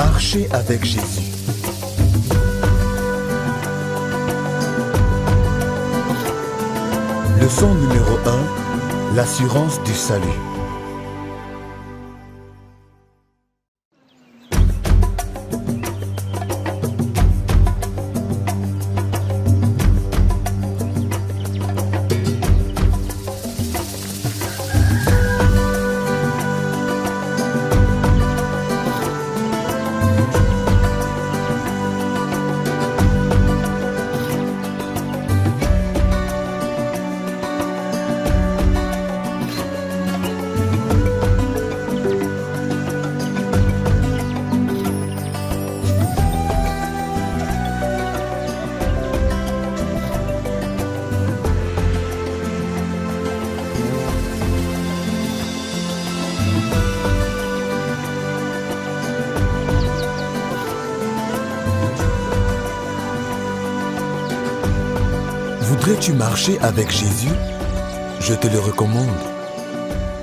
Marcher avec Jésus. Leçon numéro 1, l'assurance du salut. Voudrais-tu marcher avec Jésus? Je te le recommande.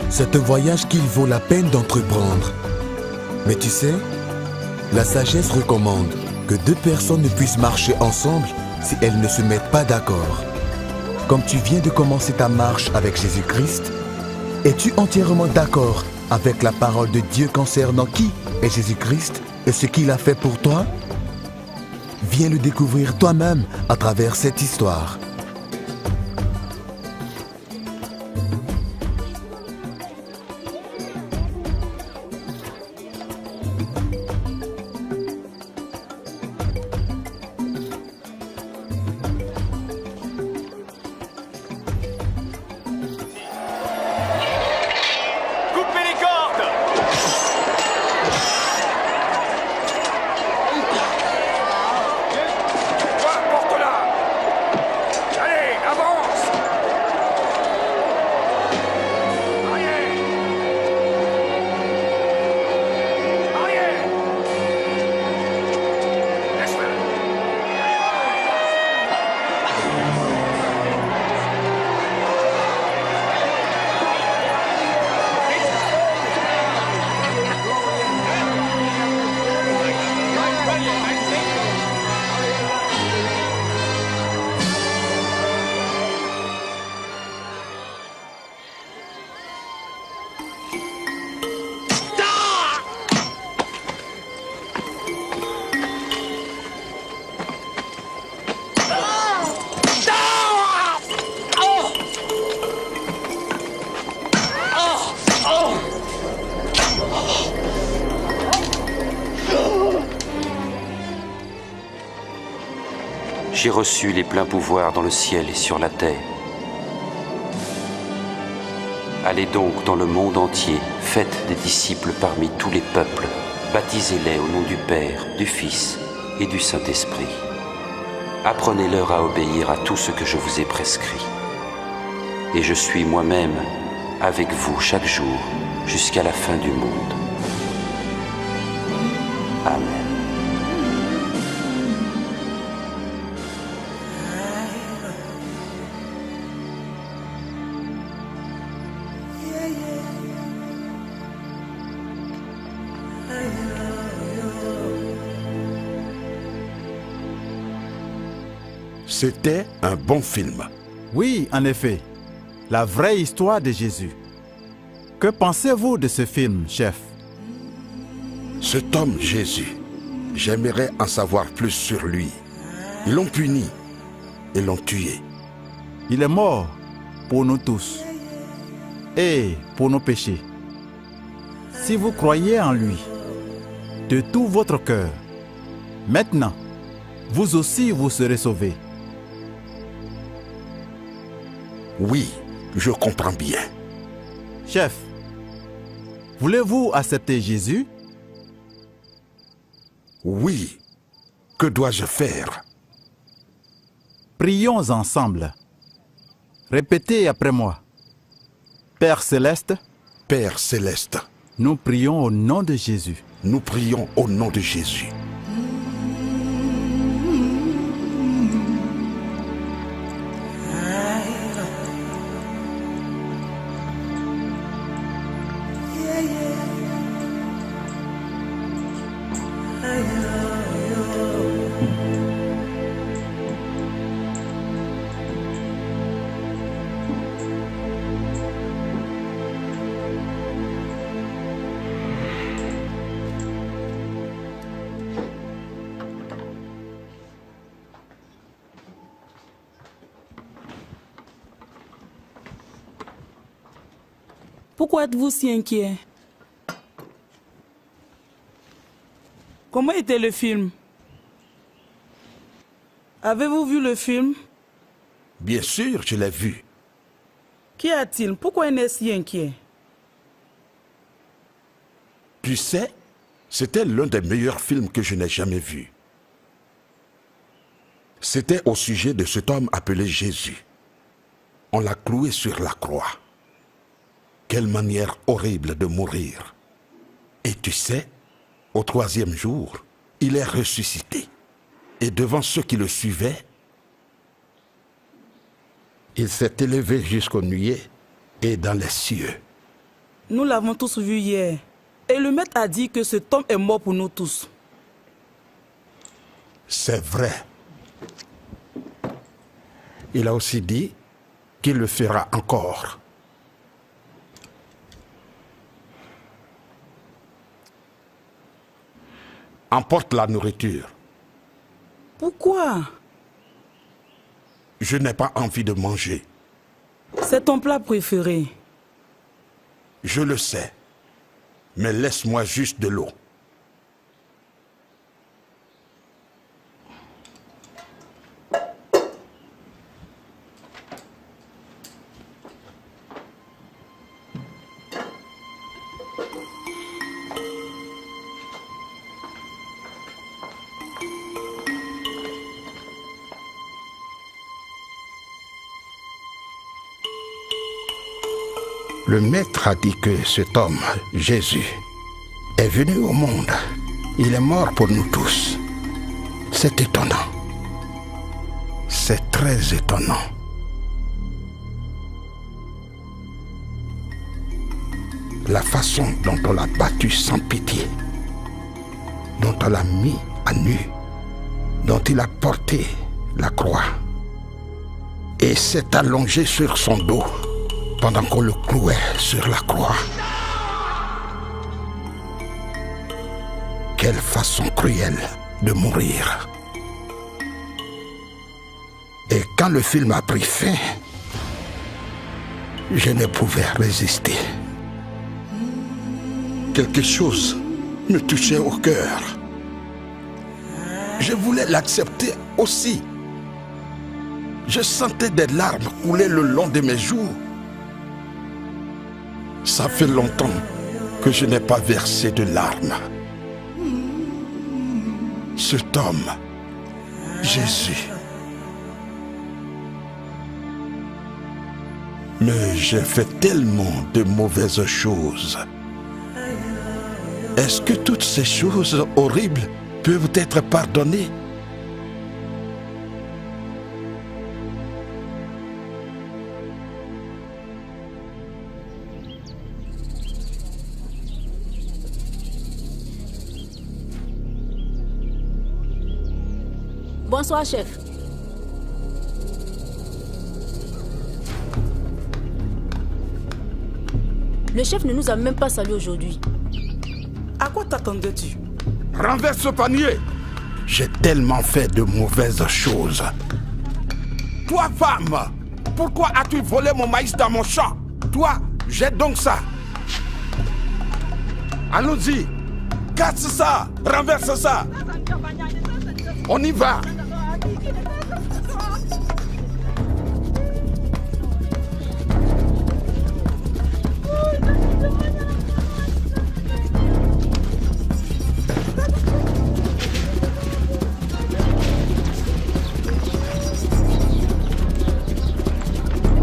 C'est un voyage qu'il vaut la peine d'entreprendre. Mais tu sais, la sagesse recommande que deux personnes ne puissent marcher ensemble si elles ne se mettent pas d'accord. Comme tu viens de commencer ta marche avec Jésus-Christ, es-tu entièrement d'accord avec la parole de Dieu concernant qui est Jésus-Christ et ce qu'il a fait pour toi? Viens le découvrir toi-même à travers cette histoire. J'ai reçu les pleins pouvoirs dans le ciel et sur la terre. Allez donc dans le monde entier, faites des disciples parmi tous les peuples, baptisez-les au nom du Père, du Fils et du Saint-Esprit. Apprenez-leur à obéir à tout ce que je vous ai prescrit. Et je suis moi-même avec vous chaque jour jusqu'à la fin du monde. Amen. C'était un bon film. Oui, en effet. La vraie histoire de Jésus. Que pensez-vous de ce film, chef? Cet homme Jésus, j'aimerais en savoir plus sur lui. Ils l'ont puni et l'ont tué. Il est mort pour nous tous et pour nos péchés. Si vous croyez en lui de tout votre cœur, maintenant, vous aussi vous serez sauvés. Oui, je comprends bien. Chef, voulez-vous accepter Jésus? Oui. Que dois-je faire? Prions ensemble. Répétez après moi. Père céleste, Père céleste, nous prions au nom de Jésus. nous prions au nom de Jésus. Pourquoi êtes-vous si inquiet? Comment était le film? Avez-vous vu le film? Bien sûr, je l'ai vu. Qu'y a-t-il? Pourquoi il est si inquiet? Tu sais, c'était l'un des meilleurs films que je n'ai jamais vus. C'était au sujet de cet homme appelé Jésus. On l'a cloué sur la croix. Quelle manière horrible de mourir. Et tu sais, au 3e jour, il est ressuscité. Et devant ceux qui le suivaient, il s'est élevé jusqu'aux nuées et dans les cieux. Nous l'avons tous vu hier. Et le maître a dit que cet homme est mort pour nous tous. C'est vrai. Il a aussi dit qu'il le fera encore. Emporte la nourriture. Pourquoi? Je n'ai pas envie de manger. C'est ton plat préféré. Je le sais. Mais laisse-moi juste de l'eau. Le maître a dit que cet homme, Jésus, est venu au monde. Il est mort pour nous tous. C'est étonnant. C'est très étonnant. La façon dont on l'a battu sans pitié, dont on l'a mis à nu, dont il a porté la croix et s'est allongé sur son dos pendant qu'on le clouait sur la croix. Quelle façon cruelle de mourir. Et quand le film a pris fin, je ne pouvais résister. Quelque chose me touchait au cœur. Je voulais l'accepter aussi. Je sentais des larmes couler le long de mes joues. Ça fait longtemps que je n'ai pas versé de larmes. Cet homme, Jésus. Mais j'ai fait tellement de mauvaises choses. Est-ce que toutes ces choses horribles peuvent être pardonnées? Bonsoir, chef. Le chef ne nous a même pas salué aujourd'hui. À quoi t'attendais-tu? Renverse ce panier! J'ai tellement fait de mauvaises choses. Toi, femme, pourquoi as-tu volé mon maïs dans mon champ? Toi, jette donc ça. Allons-y. Casse ça. Renverse ça. On y va.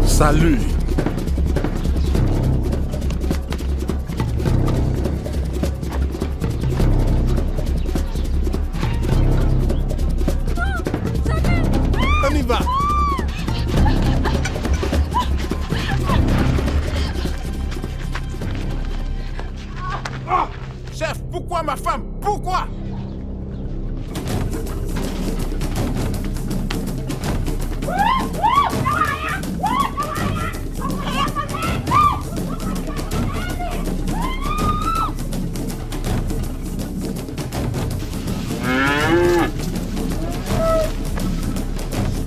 Salut. On y va. Oh, chef, pourquoi ma femme? Pourquoi?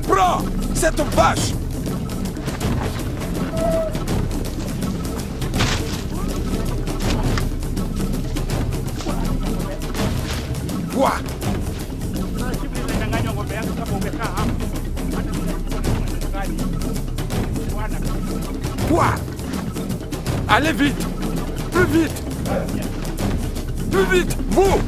Prends cette vache. Allez vite! Plus vite! Plus vite! Vous!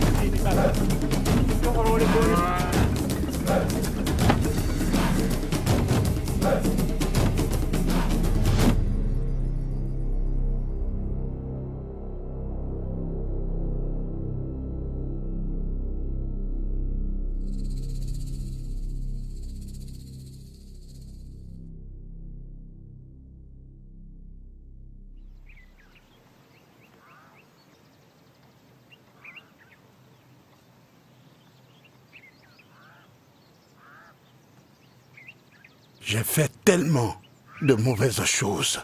J'ai fait tellement de mauvaises choses.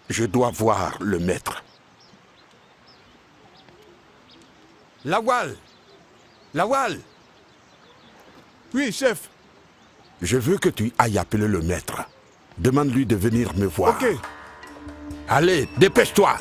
Je dois voir le maître. Lawal! Lawal! Oui, chef. Je veux que tu ailles appeler le maître. Demande-lui de venir me voir. Ok. Allez, dépêche-toi!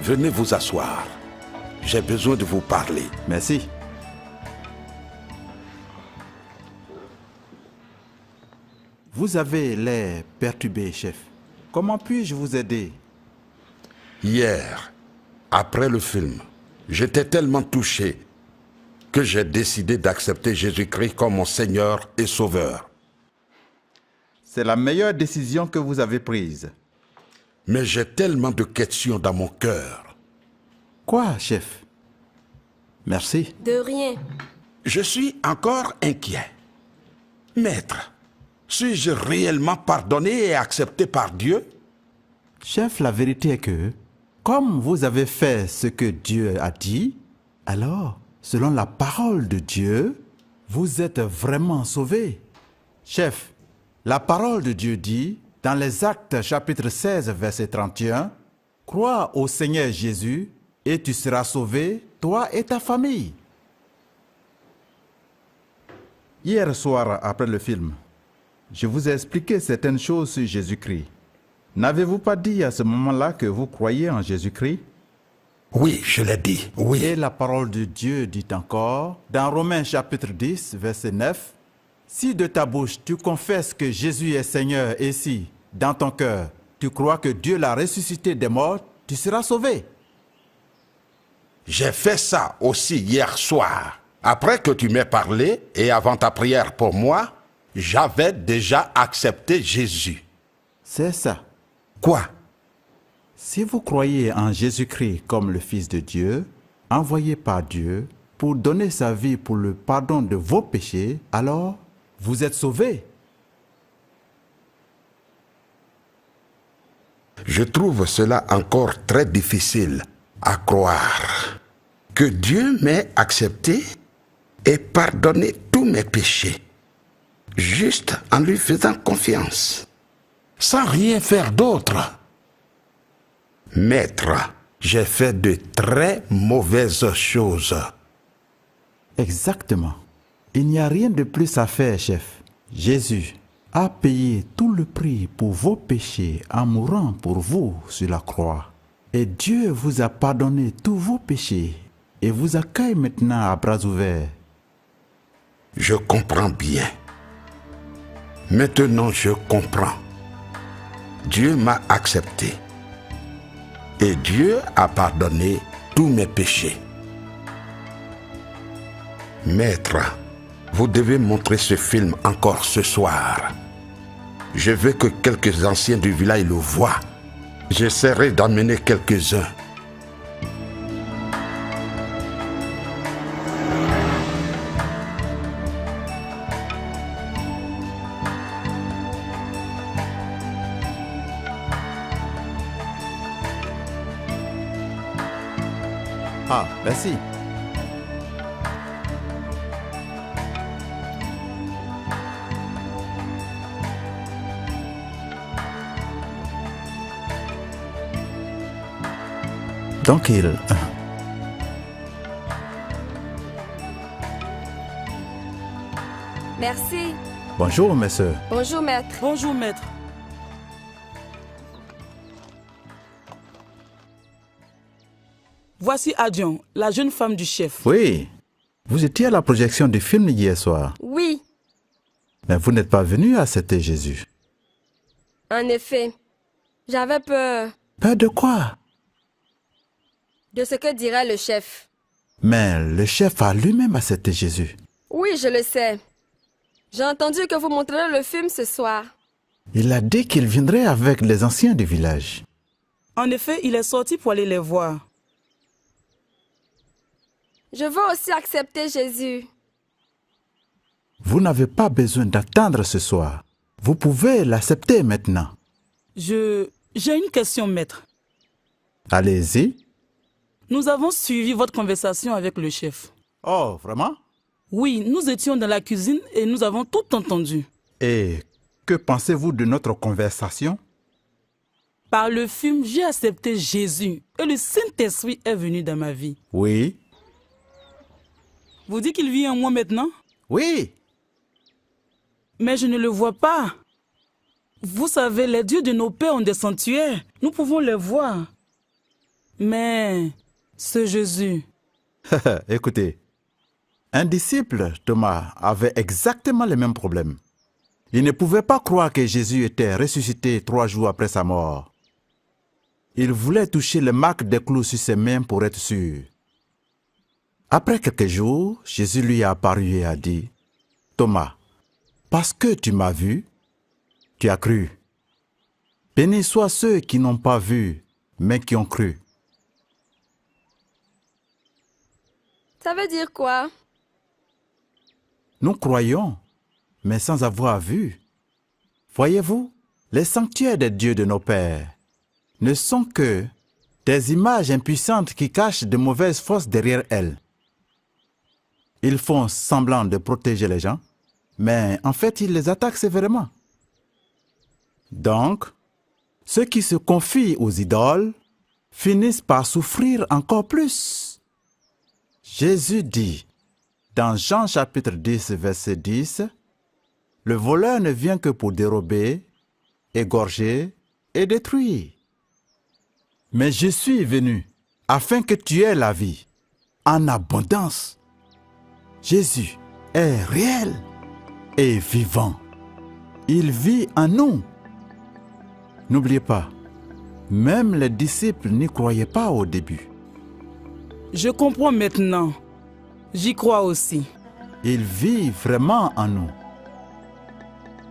Venez vous asseoir. J'ai besoin de vous parler. Merci. Vous avez l'air perturbé, chef. Comment puis-je vous aider? Hier, après le film, j'étais tellement touché que j'ai décidé d'accepter Jésus-Christ comme mon Seigneur et Sauveur. C'est la meilleure décision que vous avez prise. Mais j'ai tellement de questions dans mon cœur. Quoi, chef? Merci. De rien. Je suis encore inquiet. Maître, suis-je réellement pardonné et accepté par Dieu? Chef, la vérité est que, comme vous avez fait ce que Dieu a dit, alors, selon la parole de Dieu, vous êtes vraiment sauvé. Chef, la parole de Dieu dit, dans les Actes chapitre 16, verset 31, « Crois au Seigneur Jésus et tu seras sauvé, toi et ta famille. » Hier soir, après le film, je vous ai expliqué certaines choses sur Jésus-Christ. N'avez-vous pas dit à ce moment-là que vous croyez en Jésus-Christ? Oui, je l'ai dit, oui. Et la parole de Dieu dit encore, dans Romains chapitre 10, verset 9, « Si de ta bouche tu confesses que Jésus est Seigneur et si, dans ton cœur, tu crois que Dieu l'a ressuscité des morts, tu seras sauvé. » J'ai fait ça aussi hier soir. Après que tu m'aies parlé et avant ta prière pour moi, j'avais déjà accepté Jésus. C'est ça. Quoi? Si vous croyez en Jésus-Christ comme le Fils de Dieu, envoyé par Dieu pour donner sa vie pour le pardon de vos péchés, alors vous êtes sauvés. Je trouve cela encore très difficile à croire. Que Dieu m'ait accepté et pardonné tous mes péchés, juste en lui faisant confiance, sans rien faire d'autre. Maître, j'ai fait de très mauvaises choses. Exactement. Il n'y a rien de plus à faire, chef. Jésus a payé tout le prix pour vos péchés en mourant pour vous sur la croix. Et Dieu vous a pardonné tous vos péchés et vous accueille maintenant à bras ouverts. Je comprends bien. Maintenant, je comprends. Dieu m'a accepté. Et Dieu a pardonné tous mes péchés. Maître, vous devez montrer ce film encore ce soir. Je veux que quelques anciens du village le voient. J'essaierai d'emmener quelques-uns. Ah, merci. Donc il... Merci. Bonjour, mes sœurs. Bonjour, maître. Bonjour, maître. Voici Adion, la jeune femme du chef. Oui, vous étiez à la projection du film hier soir. Oui, Mais vous n'êtes pas venu accepter Jésus. en effet. J'avais peur Peur de quoi? de ce que dirait le chef. Mais le chef a lui-même accepté Jésus. Oui, je le sais. J'ai entendu que vous montrerez le film ce soir. Il a dit qu'il viendrait avec les anciens du village. En effet, il est sorti pour aller les voir. Je veux aussi accepter Jésus. Vous n'avez pas besoin d'attendre ce soir. Vous pouvez l'accepter maintenant. J'ai une question, maître. Allez-y. Nous avons suivi votre conversation avec le chef. Oh, vraiment? Oui, nous étions dans la cuisine et nous avons tout entendu. Et que pensez-vous de notre conversation? Par le film, j'ai accepté Jésus et le Saint-Esprit est venu dans ma vie. Oui. Vous dites qu'il vit en moi maintenant? Oui. Mais je ne le vois pas. Vous savez, les dieux de nos pères ont des sanctuaires. Nous pouvons les voir. Mais ce Jésus... Écoutez, un disciple, Thomas, avait exactement le même problème. Il ne pouvait pas croire que Jésus était ressuscité 3 jours après sa mort. Il voulait toucher les marques des clous sur ses mains pour être sûr. Après quelques jours, Jésus lui a apparu et a dit, « Thomas, parce que tu m'as vu, tu as cru. Bénis soient ceux qui n'ont pas vu, mais qui ont cru. » Ça veut dire quoi? Nous croyons, mais sans avoir vu. Voyez-vous, les sanctuaires des dieux de nos pères ne sont que des images impuissantes qui cachent de mauvaises forces derrière elles. Ils font semblant de protéger les gens, mais en fait, ils les attaquent sévèrement. Donc, ceux qui se confient aux idoles finissent par souffrir encore plus. Jésus dit, dans Jean chapitre 10, verset 10, « Le voleur ne vient que pour dérober, égorger et détruire. Mais je suis venu afin que tu aies la vie en abondance. » Jésus est réel et vivant. Il vit en nous. N'oubliez pas, même les disciples n'y croyaient pas au début. Je comprends maintenant. J'y crois aussi. Il vit vraiment en nous.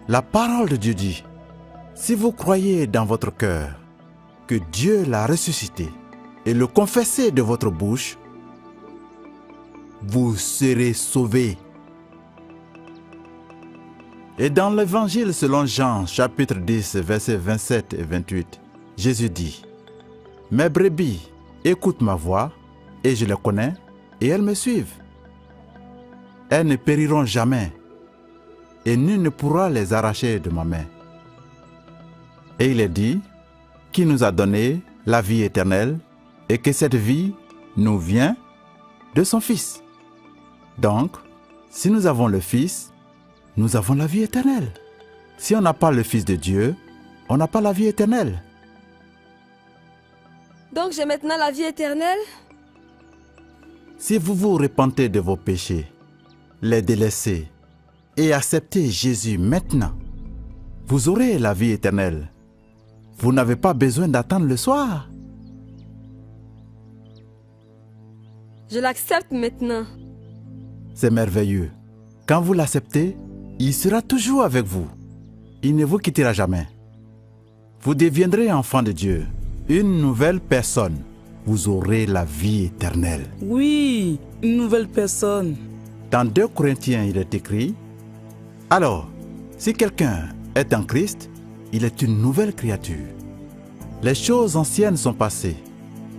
La parole de Dieu dit, si vous croyez dans votre cœur que Dieu l'a ressuscité et le confessez de votre bouche, vous serez sauvés. Et dans l'évangile selon Jean, chapitre 10, versets 27 et 28, Jésus dit, « Mes brebis écoutent ma voix, et je les connais, et elles me suivent. Elles ne périront jamais, et nul ne pourra les arracher de ma main. » Et il est dit, qui nous a donné la vie éternelle, et que cette vie nous vient de son Fils. Donc, si nous avons le Fils, nous avons la vie éternelle. Si on n'a pas le Fils de Dieu, on n'a pas la vie éternelle. Donc j'ai maintenant la vie éternelle? Si vous vous repentez de vos péchés, les délaissez et acceptez Jésus maintenant, vous aurez la vie éternelle. Vous n'avez pas besoin d'attendre le soir. Je l'accepte maintenant. C'est merveilleux. Quand vous l'acceptez, il sera toujours avec vous. Il ne vous quittera jamais. Vous deviendrez enfant de Dieu, une nouvelle personne. Vous aurez la vie éternelle. Oui, une nouvelle personne. Dans 2 Corinthiens, il est écrit, « Alors, si quelqu'un est en Christ, il est une nouvelle créature. Les choses anciennes sont passées.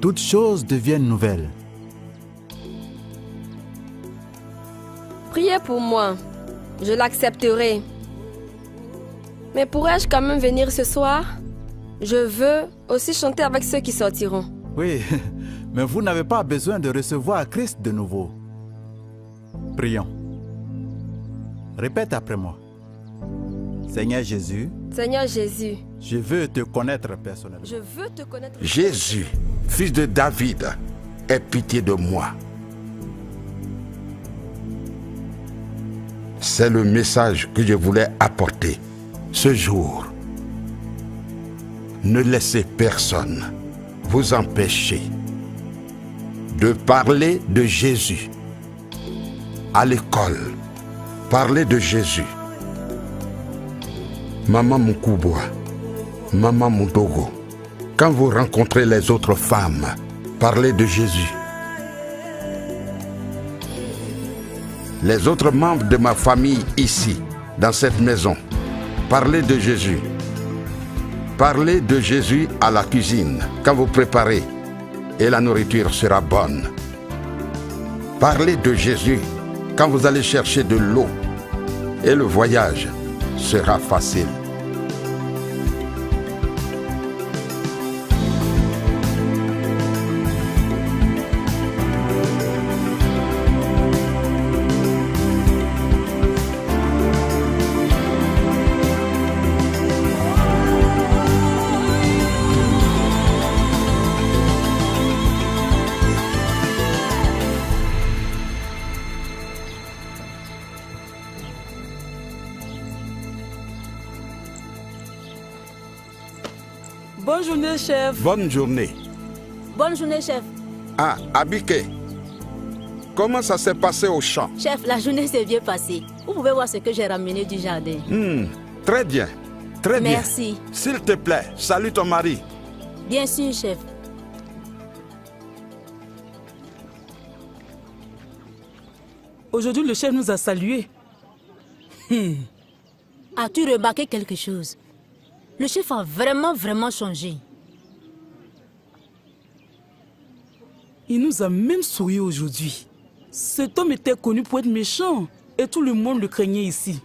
Toutes choses deviennent nouvelles. » Priez pour moi. Je l'accepterai. Mais pourrais-je quand même venir ce soir? Je veux aussi chanter avec ceux qui sortiront. Oui, Mais vous n'avez pas besoin de recevoir Christ de nouveau. Prions. Répète après moi. Seigneur Jésus, Seigneur Jésus, je veux te connaître personnellement. je veux te connaître. Jésus, fils de David, aie pitié de moi. C'est le message que je voulais apporter ce jour. Ne laissez personne vous empêcher de parler de Jésus. À l'école, parlez de Jésus. Maman Moukouboua, Maman Moudogo, quand vous rencontrez les autres femmes, parlez de Jésus. Les autres membres de ma famille ici, dans cette maison, parlez de Jésus. Parlez de Jésus à la cuisine, quand vous préparez, et la nourriture sera bonne. Parlez de Jésus quand vous allez chercher de l'eau, et le voyage sera facile. Bonne journée, chef. Bonne journée. Bonne journée, chef. Ah, Abike, comment ça s'est passé au champ? Chef, la journée s'est bien passée. Vous pouvez voir ce que j'ai ramené du jardin. Très bien, très bien. Merci. S'il te plaît, salue ton mari. Bien sûr, chef. Aujourd'hui, le chef nous a salués. As-tu remarqué quelque chose? Le chef a vraiment changé. Il nous a même souri aujourd'hui. Cet homme était connu pour être méchant et tout le monde le craignait ici.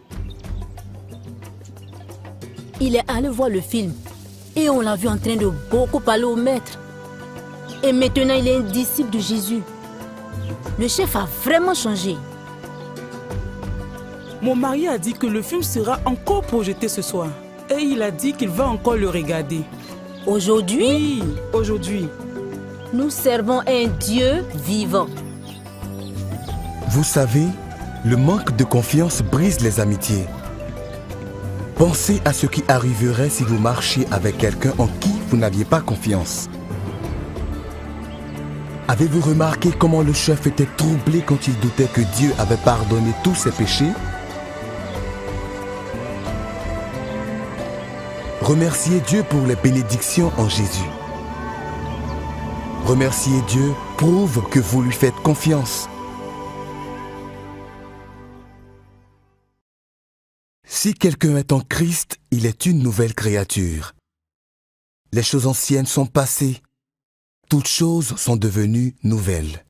Il est allé voir le film et on l'a vu en train de beaucoup parler au maître. Et maintenant, il est un disciple de Jésus. Le chef a vraiment changé. Mon mari a dit que le film sera encore projeté ce soir. Et il a dit qu'il va encore le regarder. Aujourd'hui, Oui, aujourd'hui. nous servons un Dieu vivant. Vous savez, le manque de confiance brise les amitiés. Pensez à ce qui arriverait si vous marchiez avec quelqu'un en qui vous n'aviez pas confiance. Avez-vous remarqué comment le chef était troublé quand il doutait que Dieu avait pardonné tous ses péchés? Remerciez Dieu pour les bénédictions en Jésus. Remercier Dieu prouve que vous lui faites confiance. Si quelqu'un est en Christ, il est une nouvelle créature. Les choses anciennes sont passées. Toutes choses sont devenues nouvelles.